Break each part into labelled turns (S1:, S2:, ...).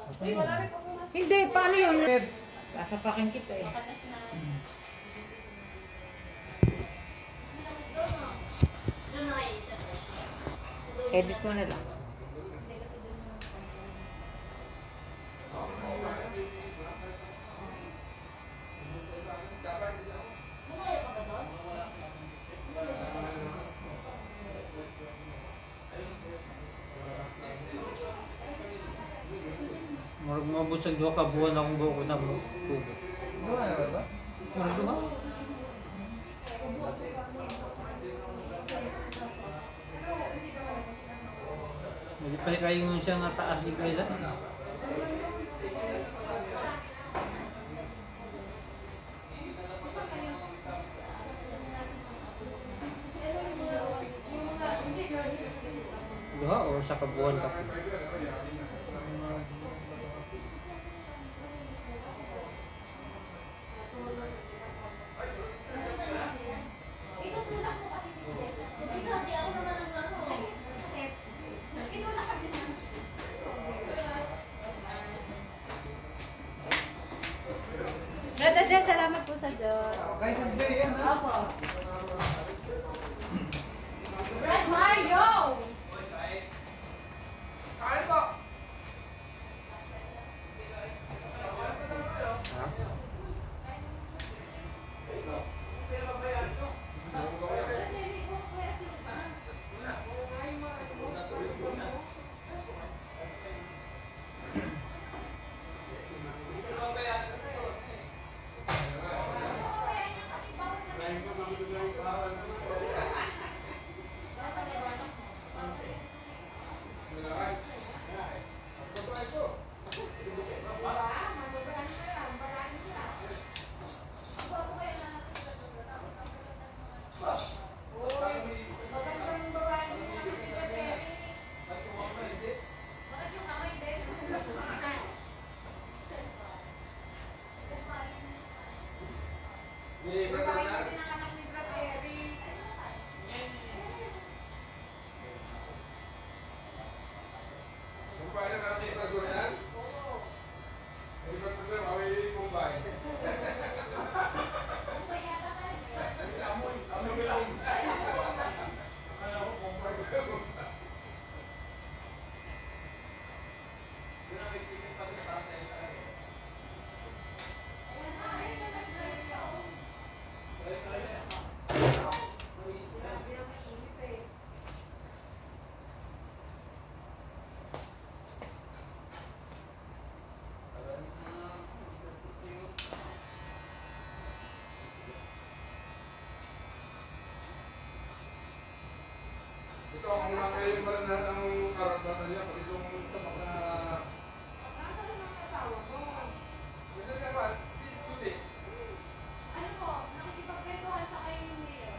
S1: Hindi, paano yun? Sasapakin kita eh. Edit mo na lang.
S2: Marag mabot sa 2 ka buwan akong buko na mo.
S3: Duha na ba?
S2: Marag duha? Hindi pa kayo mo siya nga taas di kayo lang. Duha o sa kabuhan ka po?
S4: Brother Dan, salamat po sa Diyos.
S3: Kay Sasbay yan ha?
S4: Opo. Brad Mario!
S3: Kain po! Ito ang mga kayo pala na ang karapatan niya pag itong tapak na... Nasaan ang mga asawa mo? Hindi naman, hindi. Ano po, nakikipagkwentuhan sa kayo yung mayor?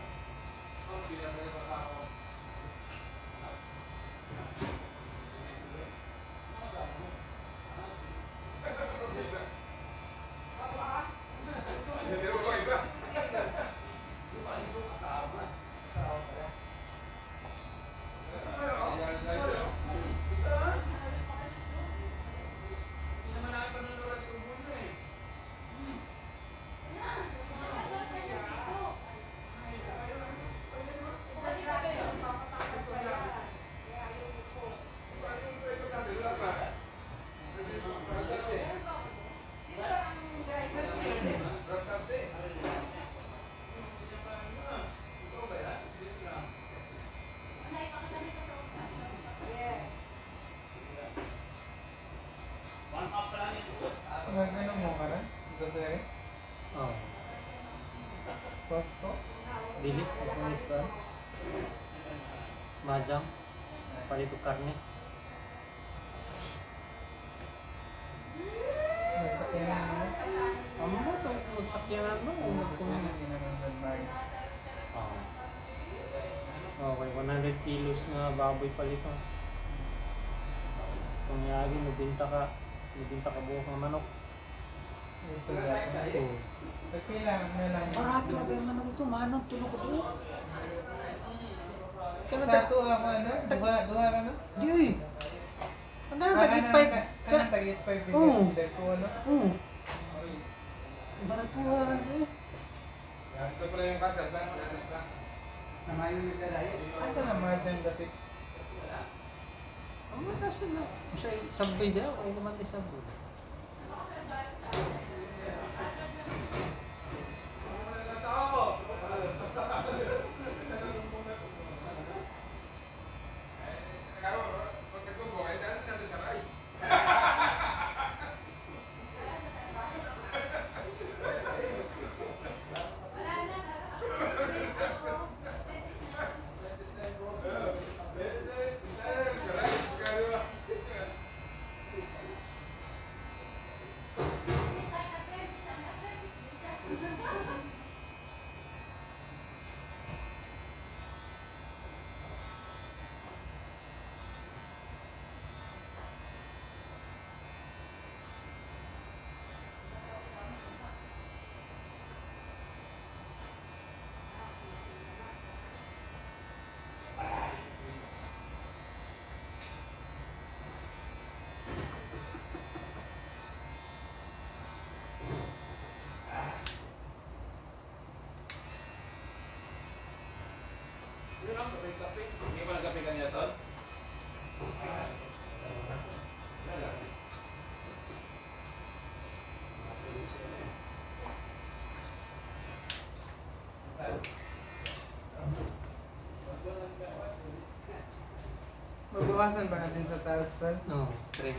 S3: Ang bilang na yung tao. Ganun mo ka na? Ito sa'yo?
S2: Oo.
S3: Pasto?
S2: Dili, punis ba? Majang, palito karne.
S3: Nagsakyanan mo?
S2: Amo mo, magsakyanan mo. Okay, 100 kilos na baboy palito. Kung yagi, nabinta ka buhok ng manok.
S3: Ito lang. Ba't kailangan na lang?
S2: Barato na ba yung manok ito? Manok, tulog ko doon.
S3: Sa ito ako ano? Duha ka na?
S2: Di uy! Ang gano'n, tagit 5.
S5: Kanang tagit pa
S2: Oo.
S5: yung ko ano?
S2: Oo. Baratuha lang eh.
S3: Ito pala yung kasal.
S5: Asa na mga dyan dapit?
S2: Ang mga nasa na. Siya sabay daw. Ay naman di sabay.
S3: Hindi pa nagkape kanina, Tol?
S5: Mabawasan ba natin sa taas pa?
S2: No, three.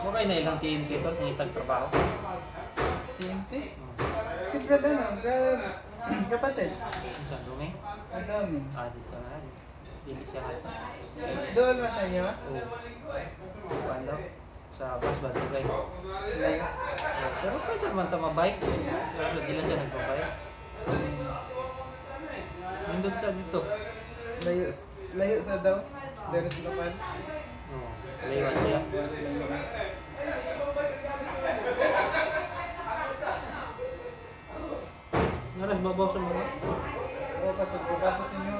S2: Okay na ilang TNT to kung itagtrabaho.
S5: TNT? Si Brad ano? Brad kapatid?
S2: Sa dumi?
S5: Ang dami.
S2: Dito na. Dili siya hata.
S5: Doon ba sa inyo?
S2: Pando. Sa bus ba guys?
S5: Layo.
S2: Pero pwede naman ito mabike. Pero di lang siya nagpabike. Nandun ka dito.
S5: Layo. Layo sa daw? Dari sa lokal?
S2: Oo. Layuan siya. Naras, babaw sa mga.
S5: Oo, pasag ko tapos inyo.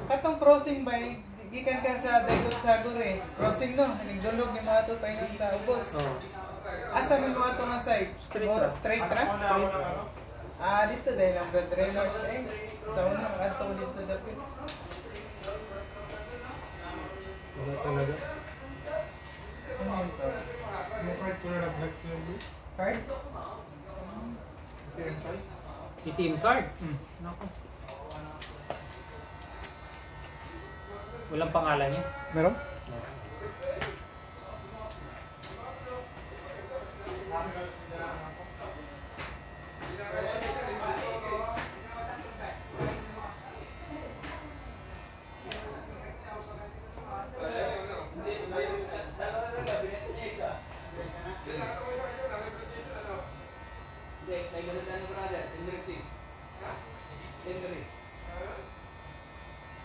S5: Katong crossing ba, gikan ka sa Dagot Sagor eh. Crossing no, nagdulog ni mga to tayo sa ubos.
S2: Oo.
S5: Asa may mga to nga side?
S2: Straight
S5: Oh,
S2: ra.
S5: straight ra? Dito dahil ang Brad Reynolds eh. Sa unang ato ko dito dapit.
S2: Wala talaga.
S5: Ano yun to?
S3: May part ko na black yun.
S5: Card?
S2: ATM card. Nako. Walang pangalan niya.
S5: Meron?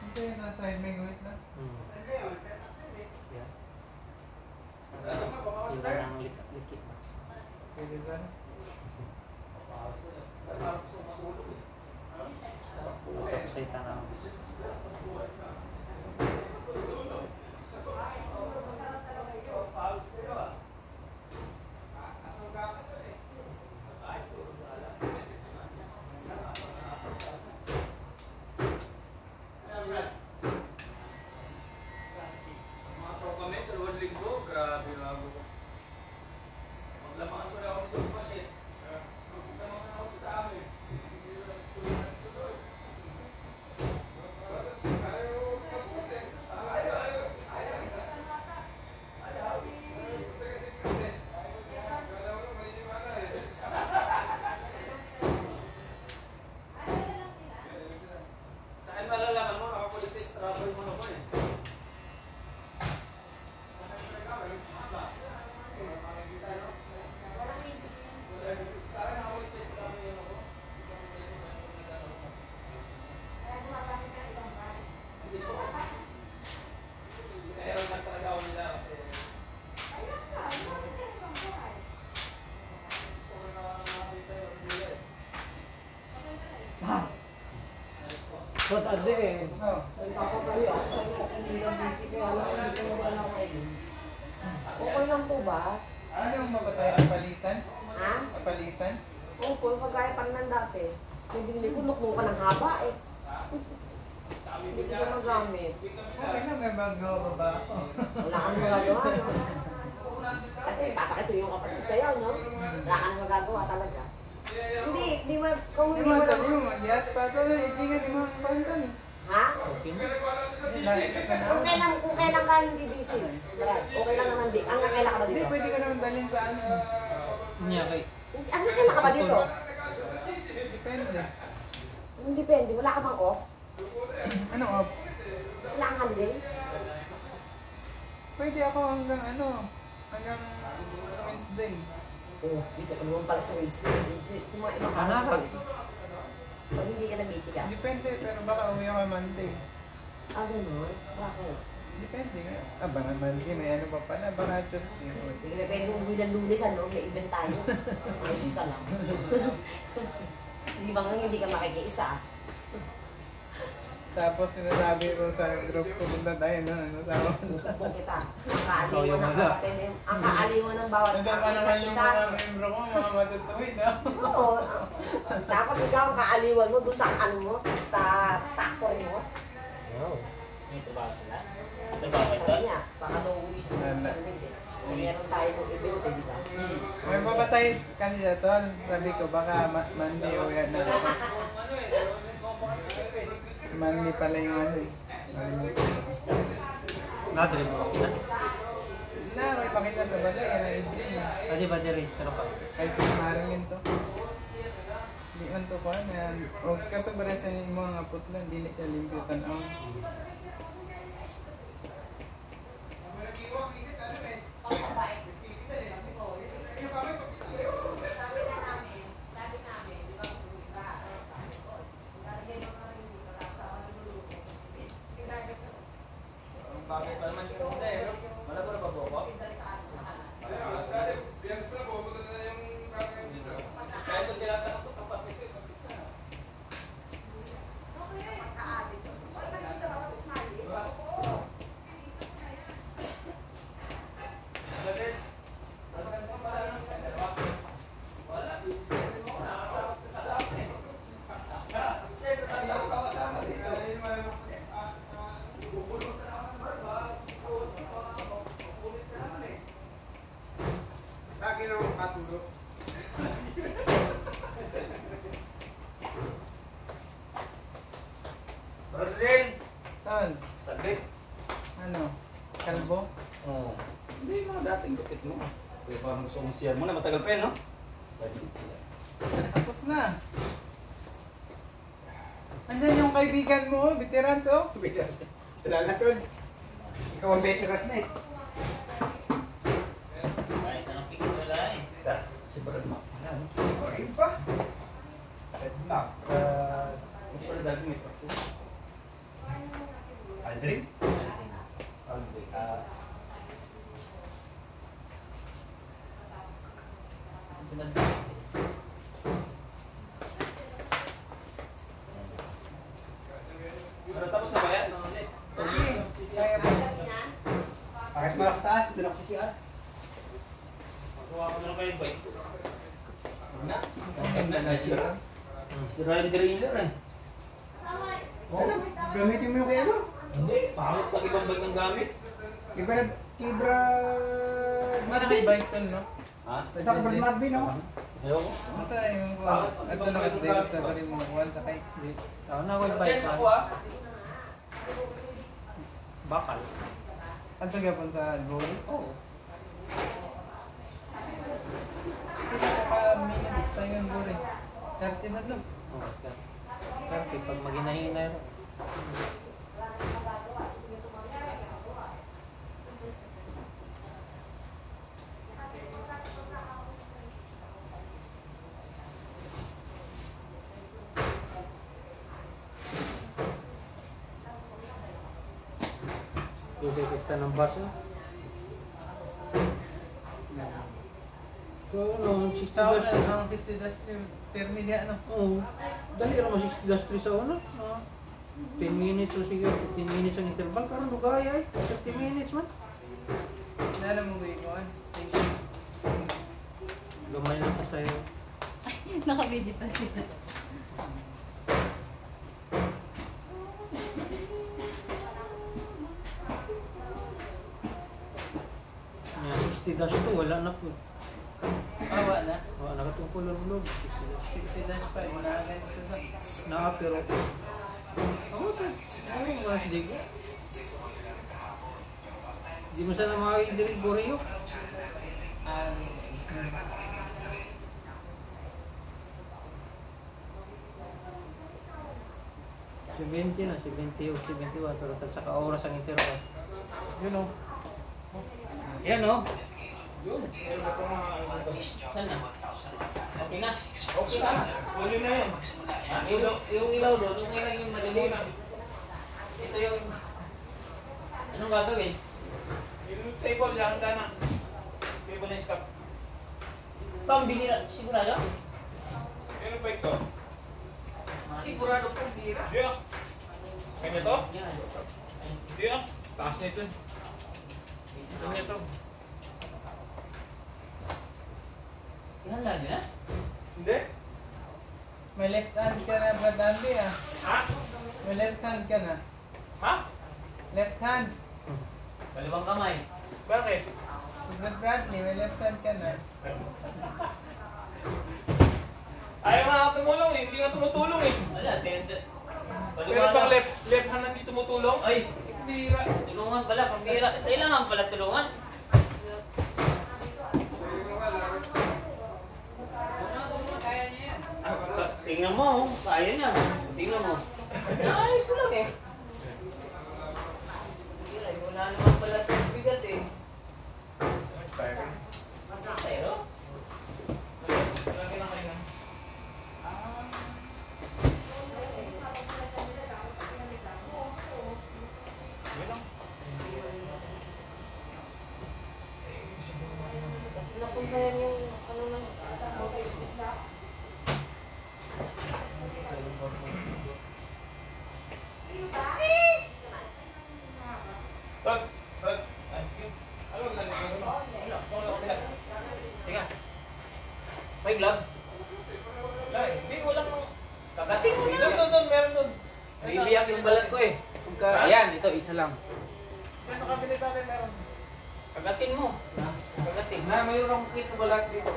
S5: Ito yung nasa side may guhit na.
S2: Yeah. Yun na ang likit na.
S5: Sige sana.
S2: Usap sa itanang. Ba't ade eh?
S5: Oh.
S6: Nagpapakayo ako sa inyo kung hindi na busy kaya lang hindi ko naman ako kayo. Okay lang po ba?
S5: Ano yung mapatay? Kapalitan?
S6: Ha?
S5: Kapalitan?
S6: Opo, yung kagaya pa ng dati. Yung binili ko, nukno ka ng haba eh. Hindi ko siya magamit.
S5: Okay na, may magawa pa ba ako?
S6: Wala kang magagawa, no? Kasi papakaso yung kapatid sa'yo, no? Wala kang magagawa talaga. Hindi mo, kung hindi mo
S5: Naman
S6: lang...
S5: mo, magyat pa ito. Hindi nga di mga pantan eh.
S6: Ha?
S2: Okay na.
S5: Lahat ka na.
S6: Kung kailan ka hindi busy, Brad, okay lang naman di. Ang kailan ka ba
S5: Hindi,
S6: dito?
S5: pwede ka naman dalhin sa ano.
S2: Niya kay.
S6: Ang kailan ka ba dito?
S5: Depende.
S6: Hindi depende, wala ka bang off?
S5: Ano off?
S6: Wala kang holiday?
S5: Pwede ako hanggang ano, hanggang Wednesday.
S6: Oo, dito ka naman pala sa Wednesday. Sa mga ibang
S2: Ano
S6: araw
S2: ka?
S6: pa. Pag hindi ka na busy ka.
S5: Depende, pero baka uwi ako Monday.
S6: Ah, gano'n? Bakit?
S5: Depende nga. Ah, baka Monday, may ano pa pala, baka Tuesday.
S6: Hindi ka na pwede umuwi ng Lunes, ano? May event tayo. Ayos ka lang. Hindi ba nga hindi ka makikiisa?
S5: Tapos sinasabi ko sa group ko, punta tayo na, ano, sama ko
S6: Gusto po kita. Ang
S2: Ikaw
S6: kaaliwan
S2: yung
S6: ng
S2: wala.
S6: kapatid, ang kaaliwan ng bawat
S5: Nandun pa naman
S6: isa't
S5: yung
S6: isa.
S5: mga membro ko, mga matutuwid, no?
S6: Oo. Dapat ikaw ang kaaliwan mo doon sa ano mo, sa factory mo.
S7: May trabaho sila? Trabaho ito?
S6: Sabi niya, baka daw uwi siya sa service eh. Meron tayo ng event eh, di ba?
S5: May papatay kasi siya, tol. Sabi ko, baka Monday o yan na ako. Monday pala yung ano eh.
S2: Nadre mo. Kita.
S5: Na, may pakita sa balay, yan ang idrin.
S2: Adi ba dire? Pero ka.
S5: Kahit sa maringin to. Di man to pa, yan. O katubaresan yung mga putlan, di na siya limpitan ang.
S7: Bakit pa naman yung hindi? Malabo na ba po ako?
S3: Biyernes pa na, pupunta na yung kakain dito.
S7: Kaya kung tinatanong ko kapag ito,
S3: Lagi na akong katulog.
S7: Roslyn!
S5: Tol,
S7: Saglit.
S5: ano? Kalbo?
S7: Oo. Hindi mga dating gupit mo. Kaya parang gusto mong share mo na matagal pa yan, no? Bagit siya.
S5: Tapos na. Andyan yung kaibigan mo, veterans oh.
S8: Veterans. Wala na tol. Ikaw ang veterans na eh.
S7: Kahit anong pikit wala eh. Si Brad Mac pala, no?
S8: Ayun pa. Red Black.
S7: Mas pala dati may practice.
S8: Aldrin.
S7: Aldrin. Ano tapos na ba yan?
S5: Okay, kaya ba?
S8: Kahit malak taas, doon ako sa CR.
S7: Makuha ko na ba yung bike ko? Na?
S5: Ganda na siya.
S7: Sira yung derailleur eh.
S8: Ano? Gamitin mo yung kaya ano?
S7: Hindi, pangit pag ibang bike ang gamit.
S8: Iba na, Kibra...
S5: Marami bike tol, no?
S7: Ha?
S8: Ito ka Brad Marvin, no?
S7: Ayoko.
S5: Ano sa yung ato nakadate sa bari mo, one sa kay.
S2: Ako na wala bike
S7: Ako
S2: man.
S7: ah.
S2: Bakal.
S5: Ato gapon sa goal.
S2: Oo.
S5: Minutes tayo yung goal eh. 30 na no?
S2: Oo. Pero pag maginahinay ro. Kista ng baso. So, ano, 60
S5: Sa
S2: dash.
S5: una, ang 60 dash terminal ano?
S2: Oo. Dali naman 60 dash 3 sa una. 10 minutes o sige, 15 minutes ang interval. Karon lugay ay, 30 minutes man.
S5: Nala mo ba yun? Station.
S2: Gamay na pa sa'yo.
S4: Nakabidi pa sila.
S2: Yan, 60 dash to, wala na po.
S5: Awa na.
S2: Wala na katungkol ang log.
S5: 60 dash pa. Inaagay ko sa
S2: Na, pero... Ako ito. Ano yung mas di ko? Di mo sana makakidiri Boreo. Si 20 na, si 20 o si 21. Pero tag sa ka-oras ang intero ka. Yun o.
S7: Yan o.
S2: Saan na? Okay na?
S7: Okay na.
S2: Huli na yun.
S7: Yung ilaw doon, yung ilaw yung madilim. Ito yung... Anong gagawin?
S2: Yung table yan, handa na. Table na iskap.
S7: Pambihira, sigurado?
S2: Ano ba ito?
S7: Sigurado pambihira.
S2: Diyo. Kanya to? Diyo. Taas na ito. Kanya to.
S7: Yan lang din
S2: Hindi.
S5: May left hand ka na, Brad Andy ah.
S2: Ha?
S5: May left hand ka na.
S2: Ha?
S5: Left hand.
S7: Kaliwang kamay.
S2: Bakit?
S5: Si Brad Bradley, may left hand ka na.
S2: Ayaw nga tumulong eh. Hindi nga tumutulong eh.
S7: Wala,
S2: Pero pang left hand hindi tumutulong?
S7: Ay,
S2: Bira.
S7: tulungan pala, pambihira. Kailangan pala tulungan. Tingnan mo, kaya niya. Tingnan mo. Naayos ko lang eh. Wala naman pala itong bigat eh. Pero? Napunta yan yung ano ng motor. Teka. May gloves?
S2: Hindi, walang...
S7: Kagatin mo na.
S2: Doon, meron doon.
S7: Bibiyak yung balat ko eh. Ayan, ito, isa lang.
S2: Nasa kabinet natin meron.
S7: Kagatin mo. Kagatin. Na, mayroon akong sakit sa balat dito.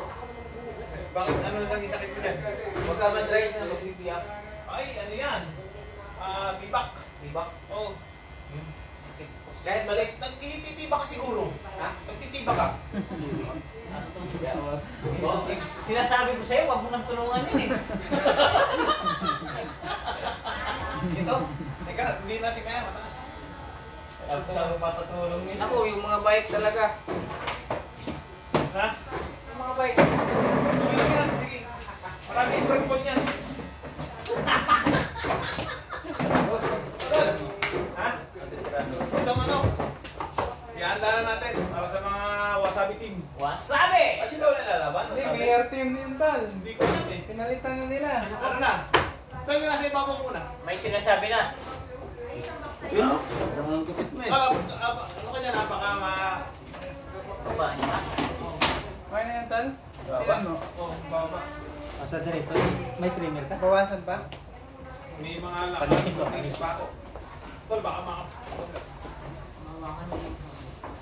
S2: Bakit? Ano lang yung sakit mo dyan?
S7: Huwag ka ma-dry sa magbibiyak.
S2: Ay, ano yan? Tibak.
S7: Diba?
S2: Oo.
S7: Kahit balik.
S2: Nagtitibak ka siguro.
S7: Ha?
S2: Nagtitibak ka.
S7: Oh, sinasabi ko sa'yo, huwag mo nang tulungan yun eh. Ito?
S2: Teka, hindi natin kaya mataas.
S7: Tapos ako papatulong nila. Ako, yung mga bike talaga.
S2: Ha?
S7: Yung mga bike.
S2: Okay lang yan. Sige. Marami yung breakfast yan.
S7: Boss.
S2: Ha? Itong ano? Ihanda na natin para sa mga wasabi team.
S7: Wasabi! Kasi daw nalalaban.
S5: Hindi,
S7: Wasabi.
S5: may RTM na yung tal.
S2: Hindi ko alam eh.
S5: Pinalitan na nila.
S2: Ano na? Ito yung nasa ibabaw muna.
S7: May sinasabi na.
S2: Yun o.
S7: Ang gupit mo eh.
S2: Ano ka dyan ha? Baka ma...
S7: Baba niya.
S5: Okay na yan, tal? Tinan mo.
S2: Oh, baba.
S1: Asa dito? May trimmer ka?
S5: Bawasan pa?
S2: May mga lakad pa ako. Tol, baka maka...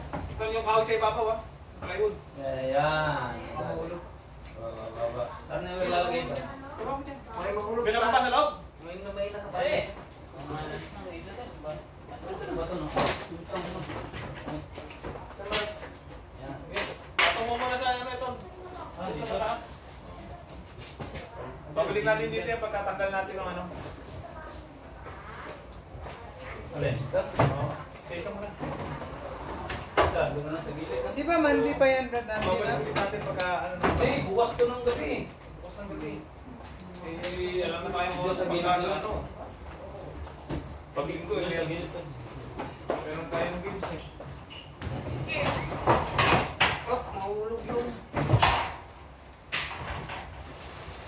S2: Ito yung kahoy sa ibabaw ha. Plywood.
S7: Ayan. Baba. Saan na yung ilalagay ito?
S2: Bilang pa sa loob.
S7: Ngayon na may nakabali. Ito ba ito no?
S2: Patong mo muna sa ano ito. Dito. Pabalik natin dito yung pagkatanggal natin ng ano. Alin? Oo. Isa mo na.
S7: Doon na sa gilid.
S5: Di ba mandi pa yan, Brad Andy?
S2: Pabalik natin pagka ano.
S7: Hindi, bukas to ng gabi.
S2: Bukas ng gabi. Eh, alam na tayo mo sa pagkano ano. Pag-linggo eh. Meron tayo ng games eh.
S7: Sige. Oh, mahulog yung...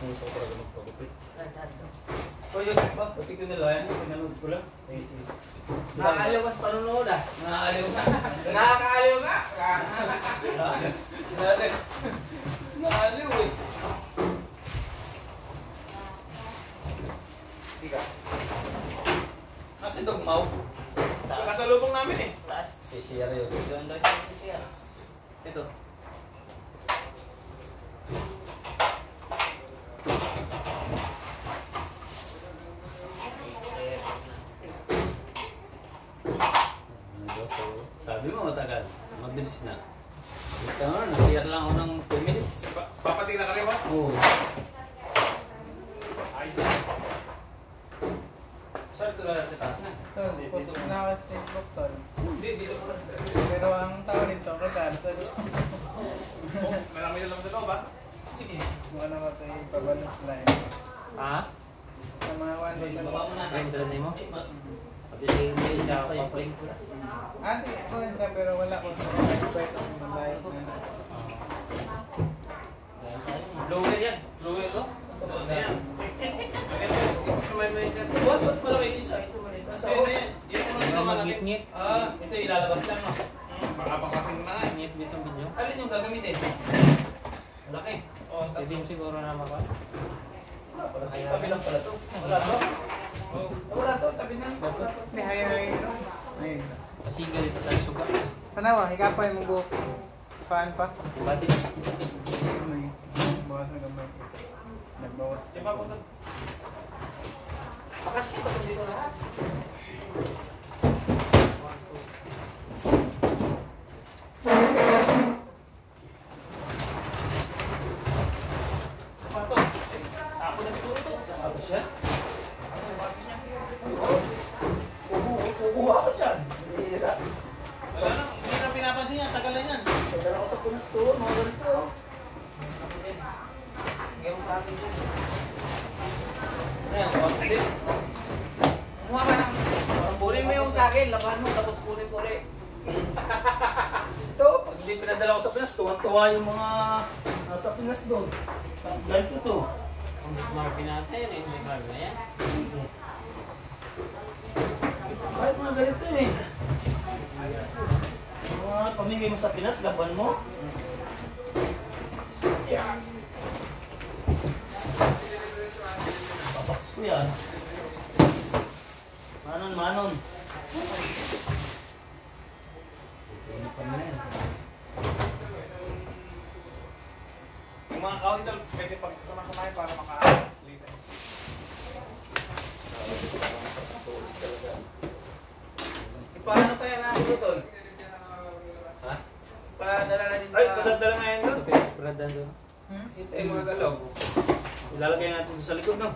S2: Gusto ko talaga magpagupit.
S7: Rad. O yun, pati ko nila yan. Pinanood ko lang. Sige, sige. Nakakaliw mas panunood ah. Nakakaliw nga. Nakakaliw nga. Nakakaliw eh.
S2: Hindi ka.
S7: Nasa dogmaw.
S2: Kasalubong namin eh.
S7: Sisiyar yun. Doon lang siya sisiyar.
S2: Ito.
S1: Sabi mo matagal. Mabilis na. Ito nga, nakiyar lang ako ng 2 minutes.
S2: Papatira ka rin, boss?
S1: Oo.
S2: Ayos.
S1: Saan ito lang sa taas na?
S5: Tol, post na ako sa Facebook, tol.
S2: Hindi, dito po.
S5: Pero ang tao nito, kakansel.
S2: Marami na lang sa loob, ha?
S7: Sige.
S5: Kung ano ba ito yung pabalance line.
S1: Ha?
S5: Sa mga one day sa
S7: Baba mo na.
S1: Render na mo? Pati si May siya ako yung plane ko.
S5: Ate, ako yun siya, pero wala ko sa expect ang malayo na.
S7: Blower yan. Blower to.
S2: Ayan.
S7: Ba't pala may isa? Ito maliit.
S2: Yan po
S1: Hindi
S2: naman
S1: mo
S2: natin.
S1: ngit-ngit.
S7: Ito ilalabas lang no.
S2: Baka pangkasing na nga eh.
S1: Ngit-ngit ang video.
S7: Alin yung gagamitin? Malaki.
S2: Oh,
S1: Pwede mo siguro na maka.
S7: Tabi lang pala to. Wala to. Wala to. Tabi lang. Wala to.
S5: May high-rise. Ayun.
S1: Pasigal ito tayo suga.
S5: Panawa, hikapay mo buhok. Paan pa?
S1: Diba din?
S5: May bawas na gamay. Nagbawas.
S2: Diba po ito?
S7: Pakasya ito kung dito lahat.
S2: Sapatos. Tapo na siguro ito.
S7: Ako siya?
S2: Ang sapatos niya.
S7: Kukuha ako dyan.
S2: Wala na, hindi na pinapansin yan. Tagal na yan.
S7: Dala ko sa punas to. Mga ganito. Ngayon sa akin dyan. Ayan, wag din. Kumuha ka ng... Punin mo yung sa akin. Labahan mo tapos punin ko rin.
S1: Ito, pag hindi pinadala ko sa Pinas, tuwan-tuwa yung mga nasa Pinas doon. Ganito to. Ang Marvin natin, eh. May Marvin na yan. Bakit mga ganito eh? Mga pamimigay mo sa Pinas, laban mo. Papaks ko yan. Manon, manon. Ano pa na yan?
S2: Yung mga counter, pwede pag sumasamahin para maka-lita.
S7: Paano kaya na ako tol?
S1: Ha?
S7: Padala na din sa...
S1: Ay, pasadala nga yan doon. Pradaan doon.
S7: Ito yung mga galaw.
S1: Ilalagay natin doon sa likod, no?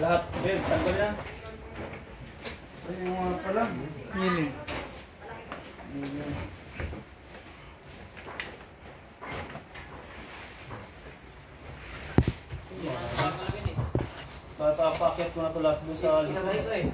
S1: Lahat, Ben, tanggal yan. Ay, yung mga pala.
S5: Healing.
S1: Papakit ko na ito lahat doon sa likod.
S7: Ilagay ko eh.